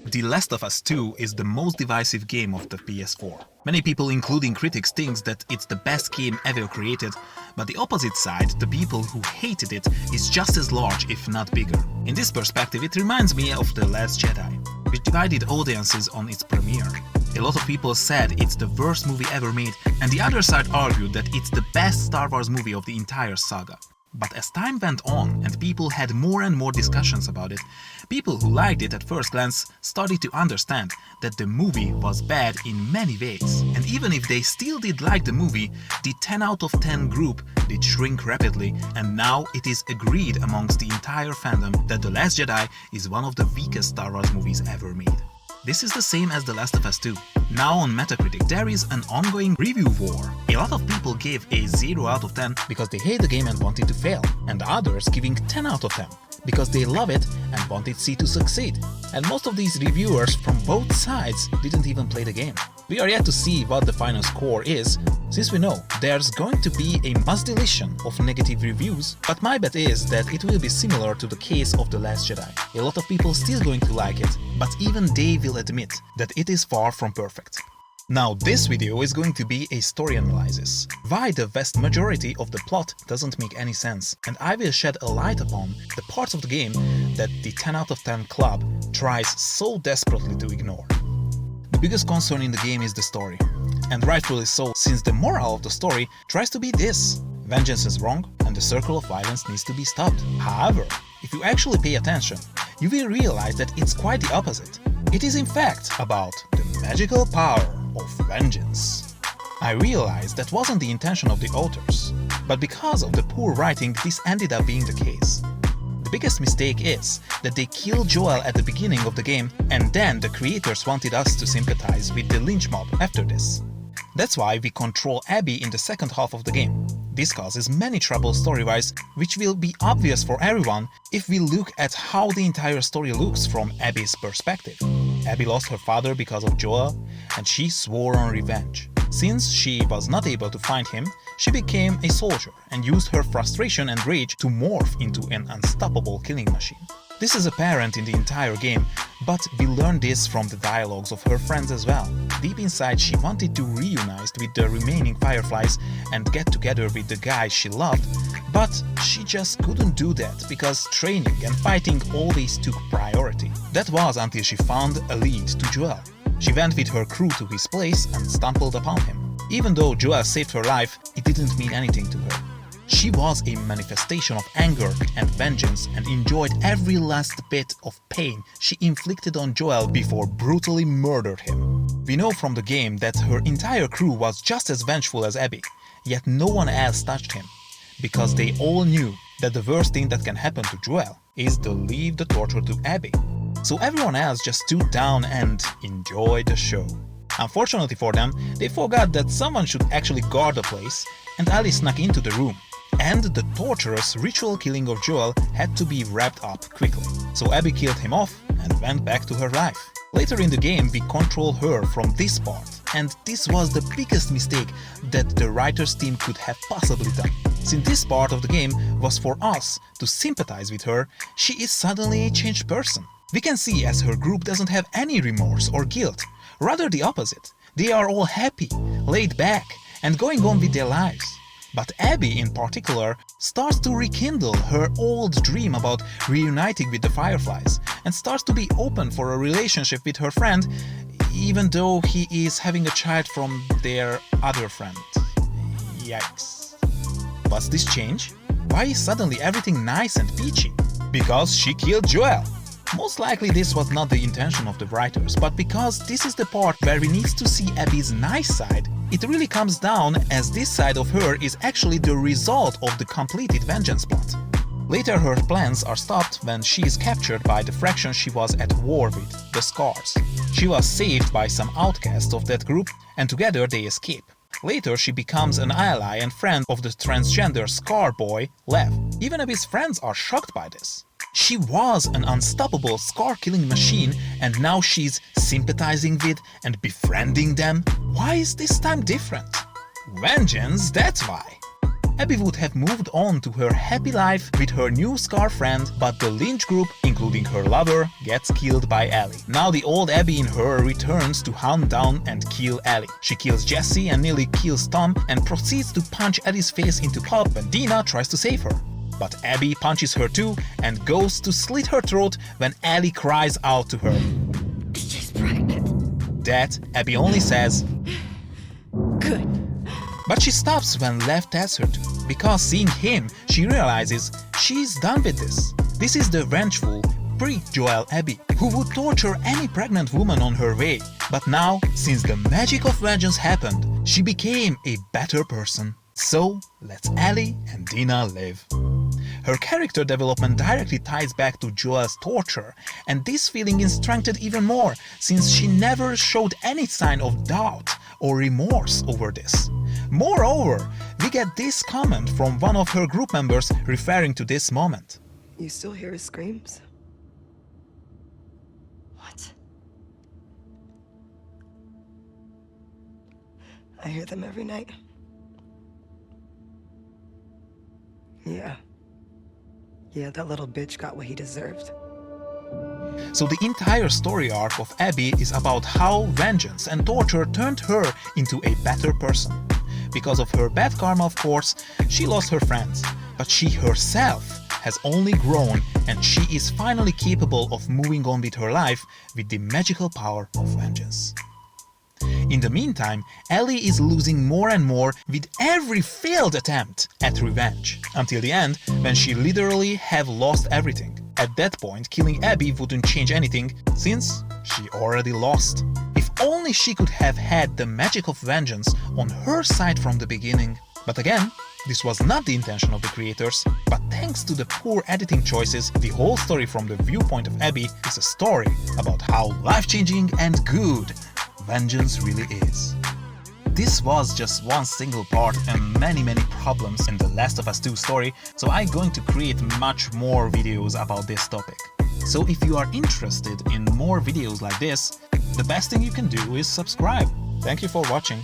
The Last of Us 2 is the most divisive game of the PS4. Many people, including critics, think that it's the best game ever created, but the opposite side, the people who hated it, is just as large, if not bigger. In this perspective, it reminds me of The Last Jedi, which divided audiences on its premiere. A lot of people said it's the worst movie ever made, and the other side argued that it's the best Star Wars movie of the entire saga. But as time went on and people had more and more discussions about it, people who liked it at first glance started to understand that the movie was bad in many ways. And even if they still did like the movie, the 10 out of 10 group did shrink rapidly, and now it is agreed amongst the entire fandom that The Last Jedi is one of the weakest Star Wars movies ever made. This is the same as The Last of Us 2. Now on Metacritic there is an ongoing review war. A lot of people gave a 0 out of 10 because they hate the game and want it to fail, and others giving 10 out of 10 because they love it and want its to succeed. And most of these reviewers from both sides didn't even play the game. We are yet to see what the final score is, since we know there's going to be a mass deletion of negative reviews, but my bet is that it will be similar to the case of The Last Jedi. A lot of people still going to like it, but even they will admit that it is far from perfect. Now this video is going to be a story analysis, why the vast majority of the plot doesn't make any sense, and I will shed a light upon the parts of the game that the 10 out of 10 club tries so desperately to ignore. The biggest concern in the game is the story, and rightfully so, since the moral of the story tries to be this: vengeance is wrong and the circle of violence needs to be stopped. However, if you actually pay attention, you will realize that it's quite the opposite. It is in fact about the magical power of vengeance. I realized that wasn't the intention of the authors, but because of the poor writing this ended up being the case. The biggest mistake is that they killed Joel at the beginning of the game, and then the creators wanted us to sympathize with the lynch mob after this. That's why we control Abby in the second half of the game. This causes many troubles story-wise, which will be obvious for everyone if we look at how the entire story looks from Abby's perspective. Abby lost her father because of Joel, and she swore on revenge. Since she was not able to find him, she became a soldier and used her frustration and rage to morph into an unstoppable killing machine. This is apparent in the entire game, but we learn this from the dialogues of her friends as well. Deep inside she wanted to reunite with the remaining Fireflies and get together with the guy she loved, but she just couldn't do that because training and fighting always took priority. That was until she found a lead to Joel. She went with her crew to his place and stumbled upon him. Even though Joel saved her life, it didn't mean anything to her. She was a manifestation of anger and vengeance and enjoyed every last bit of pain she inflicted on Joel before brutally murdered him. We know from the game that her entire crew was just as vengeful as Abby, yet no one else touched him, because they all knew that the worst thing that can happen to Joel is to leave the torture to Abby. So everyone else just stood down and enjoyed the show. Unfortunately for them, they forgot that someone should actually guard the place, and Ellie snuck into the room. And the torturous ritual killing of Joel had to be wrapped up quickly. So Abby killed him off and went back to her life. Later in the game we control her from this part, and this was the biggest mistake that the writers team could have possibly done. Since this part of the game was for us to sympathize with her, she is suddenly a changed person. We can see as her group doesn't have any remorse or guilt, rather the opposite. They are all happy, laid back, and going on with their lives. But Abby in particular starts to rekindle her old dream about reuniting with the Fireflies and starts to be open for a relationship with her friend, even though he is having a child from their other friend. Yikes. What's this change? Why is suddenly everything nice and peachy? Because she killed Joel. Most likely this was not the intention of the writers, but because this is the part where we need to see Abby's nice side, it really comes down as this side of her is actually the result of the completed vengeance plot. Later her plans are stopped when she is captured by the faction she was at war with, the Scars. She was saved by some outcasts of that group, and together they escape. Later she becomes an ally and friend of the transgender Scar boy, Lev. Even Abby's friends are shocked by this. She was an unstoppable Scar-killing machine, and now she's sympathizing with and befriending them. Why is this time different? Vengeance, that's why. Abby would have moved on to her happy life with her new Scar friend, but the Lynch group, including her lover, gets killed by Ellie. Now the old Abby in her returns to hunt down and kill Ellie. She kills Jesse and nearly kills Tom and proceeds to punch Ellie's face into pulp when Dina tries to save her. But Abby punches her too and goes to slit her throat when Ellie cries out to her. She's pregnant. That Abby only says, Good. but she stops when Lev tells her to, because seeing him, she realizes she's done with this. This is the vengeful, pre-Joel Abby, who would torture any pregnant woman on her way. But now, since the magic of vengeance happened, she became a better person. So, lets Ellie and Dina live. Her character development directly ties back to Joel's torture, and this feeling is strengthened even more since she never showed any sign of doubt or remorse over this. Moreover, we get this comment from one of her group members referring to this moment. You still hear his screams? What? I hear them every night. Yeah, that little bitch got what he deserved. So the entire story arc of Abby is about how vengeance and torture turned her into a better person. Because of her bad karma, of course, she lost her friends, but she herself has only grown and she is finally capable of moving on with her life with the magical power of vengeance. In the meantime, Ellie is losing more and more with every failed attempt at revenge, until the end when she literally have lost everything. At that point, killing Abby wouldn't change anything, since she already lost. If only she could have had the magic of vengeance on her side from the beginning. But again, this was not the intention of the creators, but thanks to the poor editing choices, the whole story from the viewpoint of Abby is a story about how life-changing and good vengeance really is. This was just one single part and many problems in the Last of Us 2 story, so I'm going to create much more videos about this topic. So if you are interested in more videos like this, the best thing you can do is subscribe. Thank you for watching.